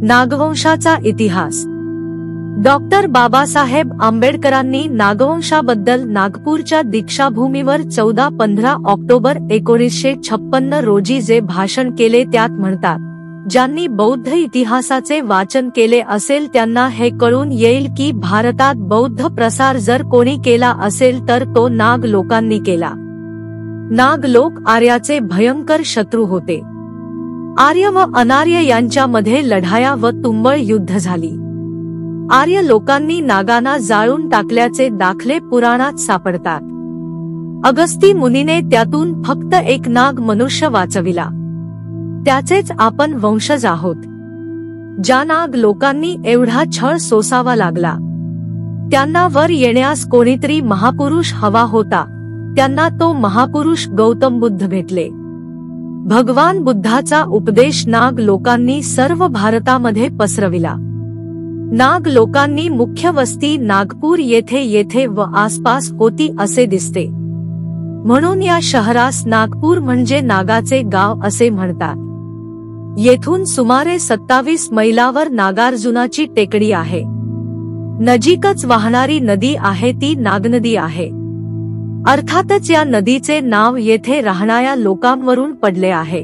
नागवंशाचा इतिहास. डॉक्टर बाबासाहेब आंबेडकरांनी नागवंशाबद्दल नागपूरच्या दीक्षाभूमीवर 14-15 ऑक्टोबर 1956 रोजी जे भाषण केले त्यात म्हणतात, ज्यांनी बौद्ध इतिहासाचे वाचन केले असेल त्यांना हे कळून येईल की भारतात बौद्ध प्रसार जर कोणी केला असेल तर तो नाग लोकांनी केला. नाग लोक आर्याचे भयंकर शत्रू होते. आर्य व अनार्य यांच्यामध्ये लढाया व तुंबळ युद्ध झाली. आर्य लोकांनी नागांना जाळून टाकल्याचे दाखले पुराणात सापडतात. अगस्ती मुनीने त्यातून फक्त एक नाग मनुष्य वाचविला. त्याचेच आपण वंशज आहोत. ज्या नाग लोकांनी एवढा छळ सोसावा लागला, त्यांना वर येण्यास कोणीतरी महापुरुष हवा होता. त्यांना तो महापुरुष गौतम बुद्ध भेटले. भगवान बुद्धाचा उपदेश नाग लोकांनी सर्व भारतामध्ये पसरविला. नाग लोकांनी मुख्य वस्ती नागपूर येथे व आसपास होती असे दिसते. म्हणून या शहरास नागपूर म्हणजे नागाचे गाव असे म्हणतात. येथून सुमारे 27 मैलावर नागार्जुनाची टेकडी आहे. नजीकच वाहणारी नदी आहे ती नागनदी आहे. अर्थातच या नदीचे नाव येथे राहणाऱ्या लोकांवरून पडले आहे.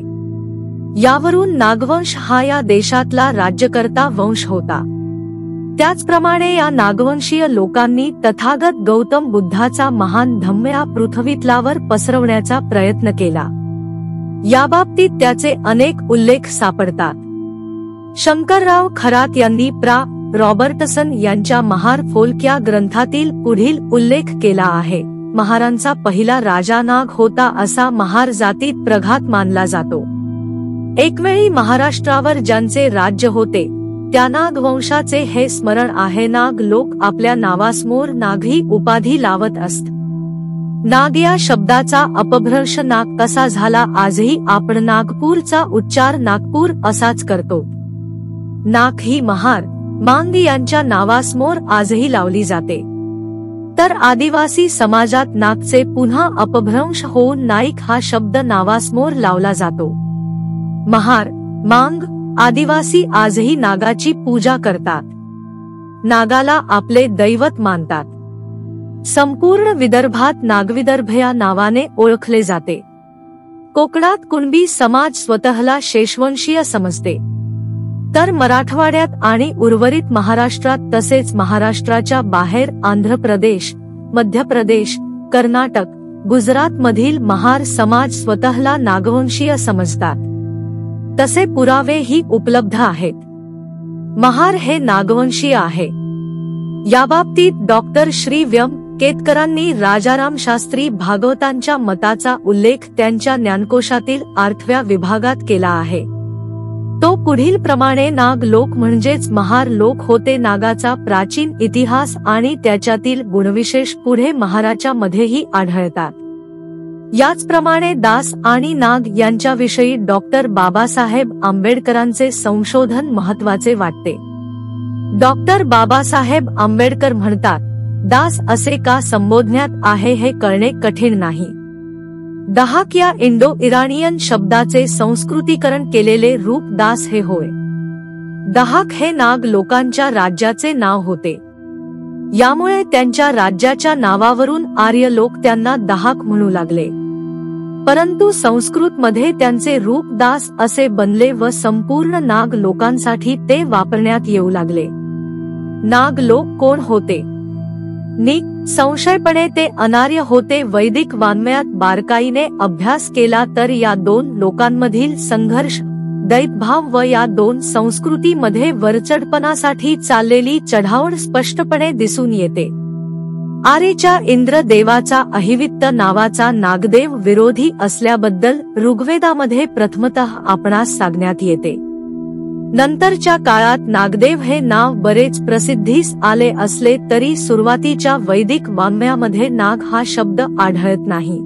यावरून नागवंश हा या देशातला राज्यकर्ता वंश होता. त्याचप्रमाणे या नागवंशीय लोकांनी तथागत गौतम बुद्धाचा महान धम्म या पृथ्वीतलावर पसरवण्याचा प्रयत्न केला. याबाबतीत त्याचे अनेक उल्लेख सापडतात. शंकरराव खरात यांनी प्रा. रॉबर्टसन यांच्या महार फोल्क या ग्रंथातील पुढील उल्लेख केला आहे. महारांचा पहिला राजा नाग होता असा महार जातीत प्रघात मानला जातो. एकवेळी महाराष्ट्रावर ज्यांचे राज्य होते त्या नाग वंशाचे हे स्मरण आहे. नाग लोक आपल्या नावासमोर नाग ही उपाधी लावत असत. नाग या शब्दाचा अपभ्रंश नाग कसा झाला. आजही आपण नागपूरचा उच्चार नागपूर असाच करतो. नाग ही महार, मांग यांच्या नावासमोर आजही लावली जाते. तर आदिवासी समाजात नागचे पुन्हा अपभ्रंश होऊन नाईक हा शब्द नावासमोर लावला जातो. महार, मांग, आदिवासी आजही नागाची पूजा करतात. नागाला आपले दैवत मानतात. संपूर्ण विदर्भात नागविदर्भ या नावाने ओळखले जाते. कोकणात कुणबी समाज स्वतःला शेषवंशीय समजते. तर मराठवाड्यात आणि उर्वरित महाराष्ट्रात तसेच महाराष्ट्राच्या बाहेर आंध्र प्रदेश, मध्य प्रदेश, कर्नाटक, गुजरात मधील महार समाज स्वतःला नागवंशीय समजतात. तसे पुरावेही उपलब्ध आहेत. महार हे नागवंशीय आहे. याबाबतीत डॉक्टर श्री व्यम केतकरांनी राजाराम शास्त्री भागवतांच्या मताचा उल्लेख त्यांच्या ज्ञानकोशातील 8व्या विभागात केला आहे. तो पुढील प्रमाणे नाग लोक म्हणजेच महार लोक होते. नागाचा प्राचीन इतिहास आणि त्याच्यातील गुणविशेष पुढे महाराच्या मध्येही आढळतात. याचप्रमाणे दास आणि नाग यांच्याविषयी डॉक्टर बाबासाहेब आंबेडकरांचे संशोधन महत्वाचे वाटते. डॉक्टर बाबासाहेब आंबेडकर म्हणतात, दास असे का संबोधण्यात आहे हे कळणे कठीण नाही. दहाक या इंडो इराणियन शब्दाचे संस्कृतीकरण केलेले रूप दास हे होय. दहाक हे नाग लोकांच्या राज्याचे नाव होते. यामुळे त्यांच्या राज्याच्या नावावरून आर्य लोक त्यांना दहाक म्हणू लागले. परंतु संस्कृत मध्ये त्यांचे रूप दास असे बनले व संपूर्ण नाग लोकांसाठी ते वापरण्यात येऊ लागले. नाग लोक कोण होते? संशयपणे ते अनार्य होते. वैदिक वाङ्मयात बारकाईने अभ्यास केला तर या दोन लोकांमधील संघर्ष, दैतभाव व या दोन संस्कृतीमध्ये वरचढपणासाठी चाललेली चढाओढ स्पष्टपणे दिसून येते. आरेच्या इंद्र देवाचा अहिवित्त नावाचा नागदेव विरोधी असल्याबद्दल ऋग्वेदामध्ये प्रथमतः आपणास सांगण्यात येते. नंतरच्या काळात नागदेव हे नाव बरेच प्रसिद्धीस आले असले तरी सुरुवातीच्या वैदिक वाङ्मयामध्ये नाग हा शब्द आढळत नाही.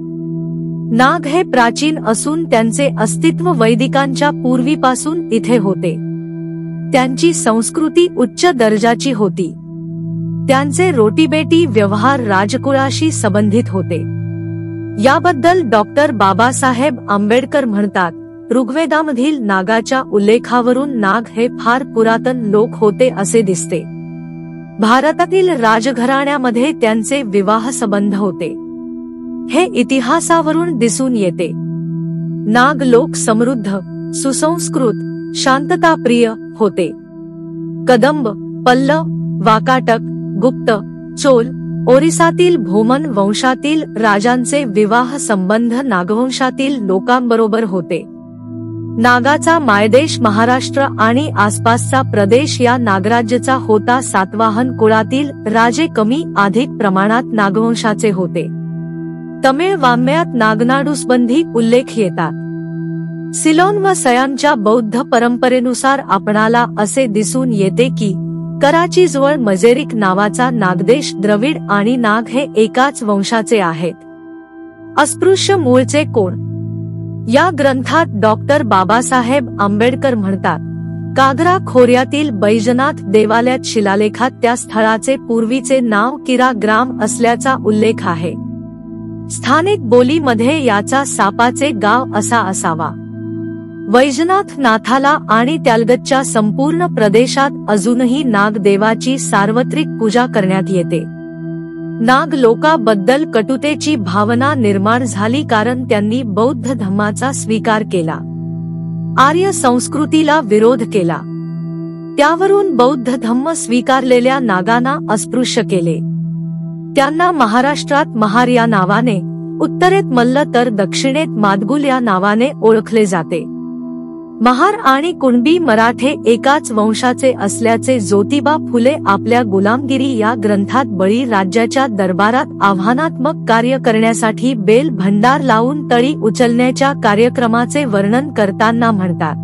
नाग हे प्राचीन असून त्यांचे अस्तित्व वैदिकांच्या पूर्वीपासून इथे होते. त्यांची संस्कृती उच्च दर्जाची होती. त्यांचे रोटीबेटी व्यवहार राजकुळाशी संबंधित होते. याबद्दल डॉक्टर बाबासाहेब आंबेडकर म्हणतात, ऋग्वेदामधील नागाच्या उल्लेखावरून नाग हे फार पुरातन लोक होते असे दिसते. भारतातील राजघराण्यामध्ये त्यांचे विवाह संबंध होते हे इतिहासावरून दिसून येते. नाग लोक समृद्ध, सुसंस्कृत, शांतताप्रिय होते. कदंब, पल्लव, वाकाटक, गुप्त, चोल, ओरिसातील भोमन वंशातील राजांचे विवाह संबंध नागवंशातील लोकांबरोबर होते. नागाचा मायदेश महाराष्ट्र आणि आसपासचा प्रदेश या नागराज्याचा होता. सातवाहन कुळातील राजे कमी अधिक प्रमाणात नागवंशाचे होते. तमिळ वाङ्मयात नागनाडूसंबंधी उल्लेख येतात. सिलोन व सयानच्या बौद्ध परंपरेनुसार आपणाला असे दिसून येते की कराचीजवळ मजेरिक नावाचा नागदेश द्रविड आणि नाग हे एकाच वंशाचे आहेत. अस्पृश्य मूळचे कोण? या ग्रंथात डॉक्टर बाबासाहेब आंबेडकर म्हणतात, कागरा खोऱ्यातील बैजनाथ देवालयात शिलालेखात त्या स्थळाचे पूर्वीचे नाव किरा ग्राम असल्याचा उल्लेख आहे. स्थानिक बोलीमध्ये याचा सापाचे गाव असा असावा. वैजनाथ नाथाला आणि त्यालगतच्या संपूर्ण प्रदेशात अजूनही नागदेवाची सार्वत्रिक पूजा करण्यात येते. नाग लोकाबद्दल कटुतेची भावना निर्माण झाली कारण त्यांनी बौद्ध धर्माचा स्वीकार केला. आर्य संस्कृतीला विरोध केला. त्यावरून बौद्ध धम्म स्वीकारलेल्या नागांना अस्पृश्य केले. त्यांना महाराष्ट्रात महार या नावाने, उत्तरेत मल्ल तर दक्षिणेत मादगुल या नावाने ओळखले जाते. महार आणि कुणबी मराठे एकाच वंशाचे असल्याचे ज्योतिबा फुले आपल्या गुलामगिरी या ग्रंथात बळी राज्याच्या दरबारात आव्हानात्मक कार्य करण्यासाठी बेल भंडार लावून तळी उचलण्याच्या कार्यक्रमाचे वर्णन करताना म्हणतात.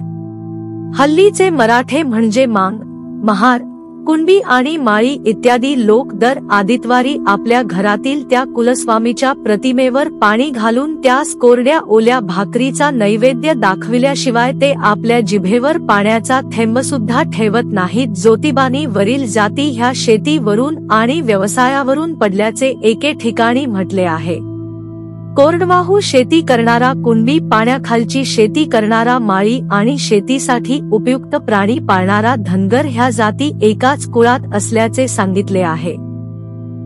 हल्लीचे मराठे म्हणजे मांग, महार, कुणबी आणि माळी इत्यादी लोक दर आदितवारी आपल्या घरातील त्या कुलस्वामीच्या प्रतिमेवर पाणी घालून त्यास कोरड्या ओल्या भाकरीचा नैवेद्य दाखविल्याशिवाय ते आपल्या जिभेवर पाण्याचा थेंबसुद्धा ठेवत नाहीत. ज्योतिबानी वरील जाती ह्या शेतीवरून आणि व्यवसायावरून पडल्याचे एके ठिकाणी म्हटले आहे. कोरडवाहू शेती करणारा कुणबी, पाण्याखालची शेती करणारा माळी आणि शेतीसाठी उपयुक्त प्राणी पाळणारा धनगर ह्या जाती एकाच कुळात असल्याचे सांगितले आहे.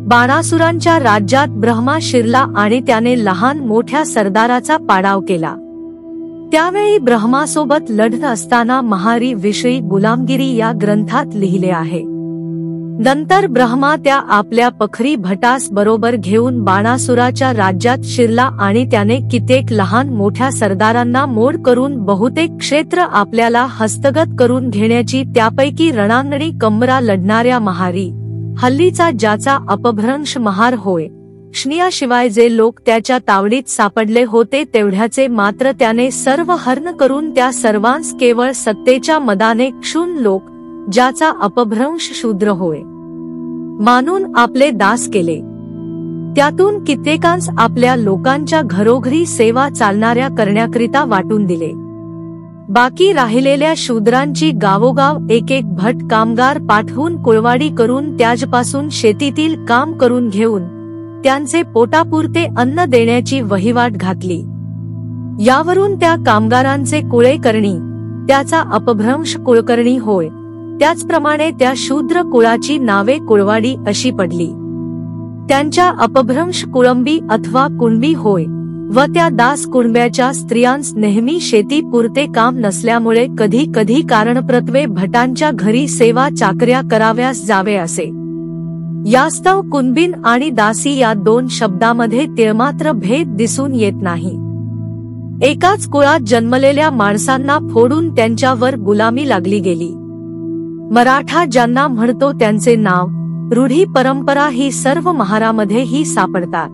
बाणासुरांच्या राज्यात ब्रह्मा शिरला आणि त्याने लहान मोठ्या सरदाराचा पाडाव केला. त्यावेळी ब्रह्मासोबत लढत असताना महारी विषयी गुलामगिरी या ग्रंथात लिहिले आहे. नंतर ब्रह्मा त्या आपल्या पखरी भटास बरोबर घेऊन बाणासुराच्या राज्यात शिरला आणि त्याने कित्येक लहान मोठ्या सरदारांना मोड करून बहुतेक क्षेत्र आपल्याला हस्तगत करून घेण्याची, त्यापैकी रणांगणी कंबरा लढणाऱ्या महारी, हल्लीचा ज्याचा अपभ्रंश महार होय, क्षणियाशिवाय जे लोक त्याच्या तावडीत सापडले होते तेवढ्याचे मात्र त्याने सर्व हरण करून त्या सर्वांस केवळ सत्तेच्या मदाने क्षुण लोक, ज्याचा अपभ्रंश शूद्र होय, मानून आपले दास केले. त्यातून कित्येकांस आपल्या लोकांच्या घरोघरी सेवा चालणाऱ्या करण्याकरिता वाटून दिले. बाकी राहिलेल्या शूद्रांची गावोगाव एक एक भट कामगार पाठवून कुळवाडी करून त्याजपासून शेतीतील काम करून घेऊन त्यांचे पोटापुरते अन्न देण्याची वहिवाट घातली. यावरून त्या कामगारांचे कुळे करणी, त्याचा अपभ्रंश कुळकर्णी होय. त्याचप्रमाणे त्या शूद्र कुळाची नावे कुळवाडी अशी पडली. त्यांच्या अपभ्रंश कुळंबी अथवा कुणबी होय व त्या दास कुणब्याच्या स्त्रियांस नेहमी शेती पुरते काम नसल्यामुळे कधी कधी कारणप्रत्वे भटांच्या घरी सेवा चाकऱ्या कराव्यास जावे असे. यास्तव कुणबीन आणि दासी या दोन शब्दामध्ये तिळमात्र भेद दिसून येत नाही. एकाच कुळात जन्मलेल्या माणसांना फोडून त्यांच्यावर गुलामी लागली गेली. मराठा ज्यांना म्हणतो त्यांचे नाव, रूढी, परंपरा ही सर्व महारामध्ये ही सापडतात.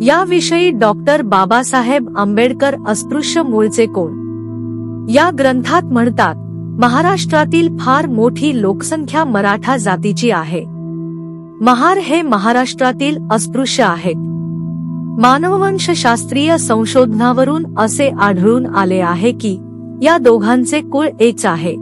याविषयी डॉक्टर बाबासाहेब आंबेडकर अस्पृश्य मूळचे कोण या ग्रंथात म्हणतात, महाराष्ट्रातील फार मोठी लोकसंख्या मराठा जातीची आहे. महार हे महाराष्ट्रातील अस्पृश्य आहेत. मानववंशशास्त्रीय संशोधनावरून असे आढळून आले आहे की या दोघांचे कुळ एकच आहे.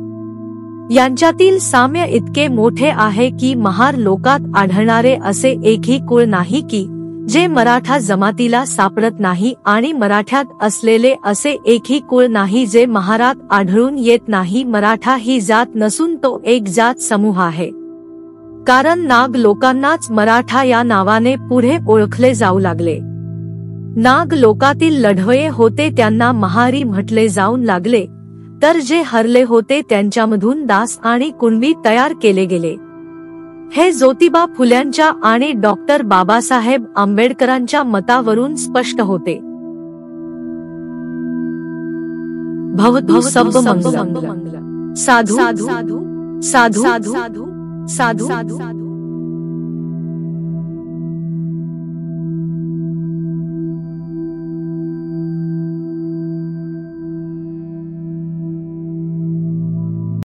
यांच्यातील साम्य इतके मोठे आहे की महार लोकात आढळणारे असे एकही कुळ नाही की जे मराठा जमातीला सापडत नाही आणि मराठ्यात असलेले असे एकही कुळ नाही जे महारात आढळून येत नाही. मराठा ही जात नसून तो एक जात समूह आहे. कारण नाग लोकांनाच मराठा या नावाने पुढे ओळखले जाऊ लागले. नाग लोकातील लढवये होते त्यांना महारी म्हटले जाऊन लागले, तर जे हरले होते त्यांच्यामधून दास आणि कुणबी तयार केले गेले. हे ज्योतिबा फुल्यांच्या आणि डॉक्टर बाबासाहेब आंबेडकरांच्या मतावरून स्पष्ट होते. भवतु सब मंगलम. साधू साधू साधू साधू साधू.